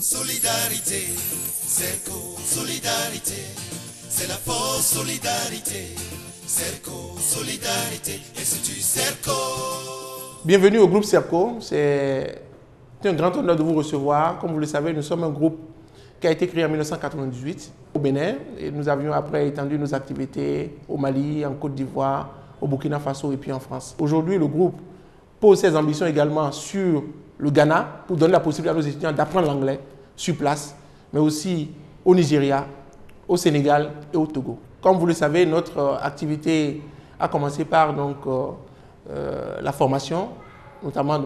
Solidarité, Serco, solidarité, c'est la force, solidarité, Serco, solidarité, Institut Serco. Bienvenue au groupe Serco, c'est un grand honneur de vous recevoir. Comme vous le savez, nous sommes un groupe qui a été créé en 1998 au Bénin et nous avions après étendu nos activités au Mali, en Côte d'Ivoire, au Burkina Faso et puis en France. Aujourd'hui, le groupe pose ses ambitions également sur le Ghana pour donner la possibilité à nos étudiants d'apprendre l'anglais sur place, mais aussi au Nigeria, au Sénégal et au Togo. Comme vous le savez, notre activité a commencé par la formation, notamment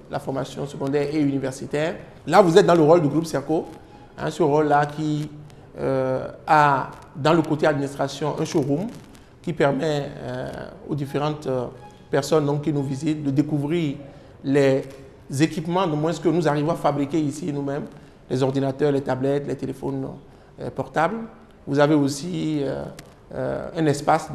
la formation secondaire et universitaire. Là, vous êtes dans le rôle du groupe Serco, ce rôle-là qui a, dans le côté administration, un showroom qui permet aux différentes personnes qui nous visitent de découvrir les équipements, de moins que nous arrivons à fabriquer ici nous-mêmes, les ordinateurs, les tablettes, les téléphones portables. Vous avez aussi un espace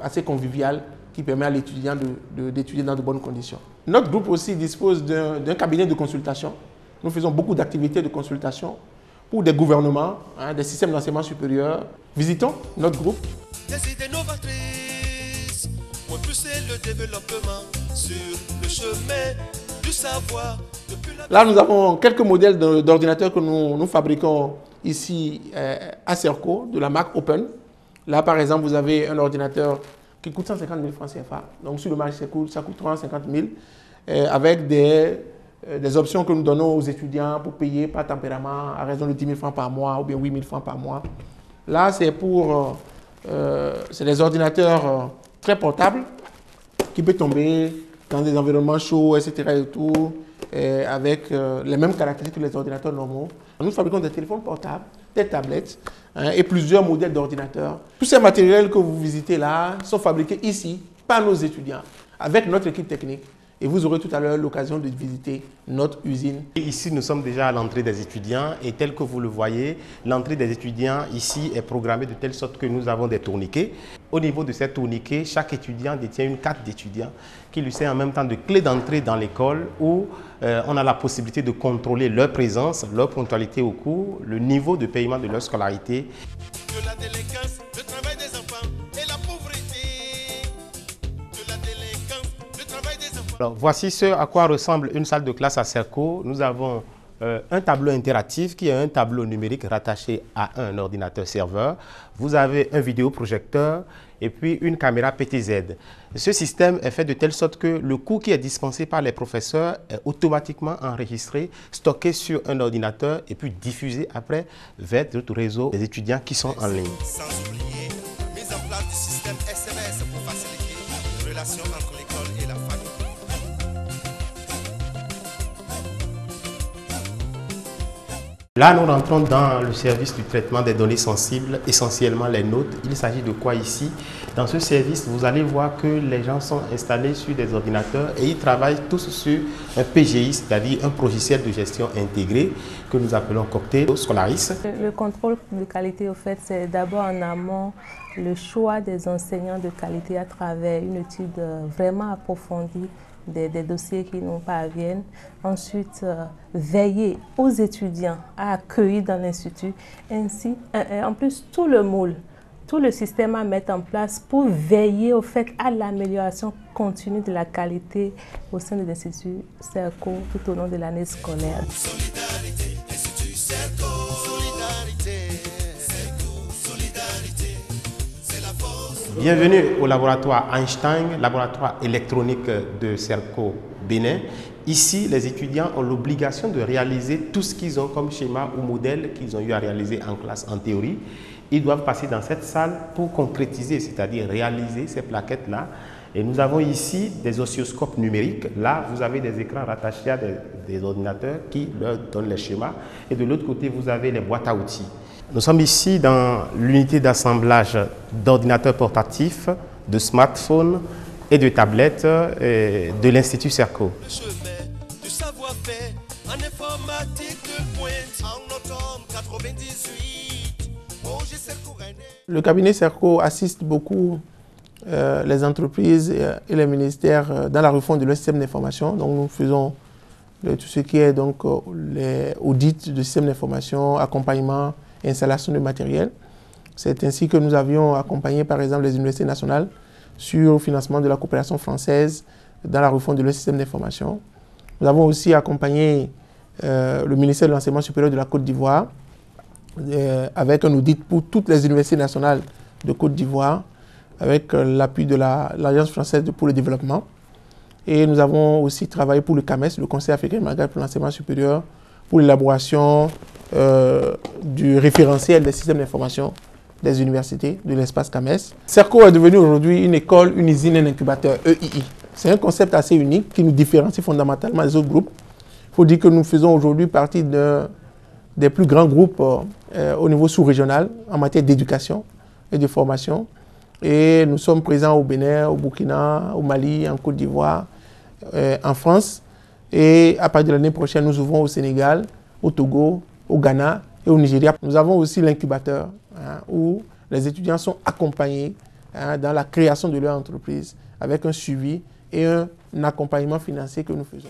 assez convivial qui permet à l'étudiant d'étudier dans de bonnes conditions. Notre groupe aussi dispose d'un cabinet de consultation. Nous faisons beaucoup d'activités de consultation pour des gouvernements, des systèmes d'enseignement supérieur. Visitons notre groupe. Des idées novatrices pour pousser le développement sur le chemin du savoir. Là, nous avons quelques modèles d'ordinateurs que nous fabriquons ici à Serco, de la marque Open. Là, par exemple, vous avez un ordinateur qui coûte 150 000 francs CFA. Donc, sur le marché, ça coûte 350 000 avec des options que nous donnons aux étudiants pour payer par tempérament à raison de 10 000 francs par mois ou bien 8 000 francs par mois. Là, c'est des ordinateurs très portables qui peuvent tomber dans des environnements chauds, etc. et tout, avec les mêmes caractéristiques que les ordinateurs normaux. Nous fabriquons des téléphones portables, des tablettes et plusieurs modèles d'ordinateurs. Tous ces matériels que vous visitez là sont fabriqués ici par nos étudiants avec notre équipe technique. Et vous aurez tout à l'heure l'occasion de visiter notre usine. Ici, nous sommes déjà à l'entrée des étudiants et tel que vous le voyez, l'entrée des étudiants ici est programmée de telle sorte que nous avons des tourniquets. Au niveau de ces tourniquets, chaque étudiant détient une carte d'étudiant qui lui sert en même temps de clé d'entrée dans l'école où on a la possibilité de contrôler leur présence, leur ponctualité au cours, le niveau de paiement de leur scolarité. De la délinquance, le travail des enfants et la pauvreté. Alors, voici ce à quoi ressemble une salle de classe à Serco. Nous avons un tableau interactif qui est un tableau numérique rattaché à un ordinateur serveur. Vous avez un vidéoprojecteur et puis une caméra PTZ. Ce système est fait de telle sorte que le cours qui est dispensé par les professeurs est automatiquement enregistré, stocké sur un ordinateur et puis diffusé après vers d'autres réseaux des étudiants qui sont en ligne. Sans oublier, mise en place du système SMS pour faciliter les relations entre l'école et la famille. Là, nous rentrons dans le service du traitement des données sensibles, essentiellement les notes. Il s'agit de quoi ici? Dans ce service, vous allez voir que les gens sont installés sur des ordinateurs et ils travaillent tous sur un PGI, c'est-à-dire un logiciel de gestion intégré que nous appelons Cocktail Scolaris. Le contrôle de qualité, au fait, c'est d'abord en amont le choix des enseignants de qualité à travers une étude vraiment approfondie des dossiers qui nous parviennent. Ensuite, veiller aux étudiants à accueillir dans l'institut. Ainsi, en plus, tout le moule, tout le système à mettre en place pour veiller au fait à l'amélioration continue de la qualité au sein de l'Institut Serco tout au long de l'année scolaire. Solidarité, Institut Serco. Solidarité, Serco, solidarité, c'est la force. Bienvenue au laboratoire Einstein, laboratoire électronique de Serco Bénin. Ici, les étudiants ont l'obligation de réaliser tout ce qu'ils ont comme schéma ou modèle qu'ils ont eu à réaliser en classe en théorie. Ils doivent passer dans cette salle pour concrétiser, c'est-à-dire réaliser ces plaquettes-là. Et nous avons ici des oscilloscopes numériques. Là, vous avez des écrans rattachés à des ordinateurs qui leur donnent les schémas. Et de l'autre côté, vous avez les boîtes à outils. Nous sommes ici dans l'unité d'assemblage d'ordinateurs portatifs, de smartphones et de tablettes de l'Institut Serco. Le chemin du savoir-faire en informatique de pointe en automne 98. Le cabinet Serco assiste beaucoup les entreprises et les ministères dans la refonte de leur système d'information. Donc nous faisons de tout ce qui est donc les audits de systèmes d'information, accompagnement et installation de matériel. C'est ainsi que nous avions accompagné par exemple les universités nationales sur le financement de la coopération française dans la refonte de leur système d'information. Nous avons aussi accompagné le ministère de l'Enseignement supérieur de la Côte d'Ivoire avec un audit pour toutes les universités nationales de Côte d'Ivoire avec l'appui de l'Alliance française pour le développement. Et nous avons aussi travaillé pour le CAMES, le Conseil africain du Maghreb pour l'enseignement supérieur, pour l'élaboration du référentiel des systèmes d'information des universités de l'espace CAMES. CERCO est devenu aujourd'hui une école, une usine, un incubateur, EII. C'est un concept assez unique qui nous différencie fondamentalement des autres groupes. Il faut dire que nous faisons aujourd'hui partie des plus grands groupes au niveau sous-régional en matière d'éducation et de formation. Et nous sommes présents au Bénin, au Burkina, au Mali, en Côte d'Ivoire, en France. Et à partir de l'année prochaine, nous ouvrons au Sénégal, au Togo, au Ghana et au Nigeria. Nous avons aussi l'incubateur où les étudiants sont accompagnés dans la création de leur entreprise avec un suivi et un accompagnement financier que nous faisons.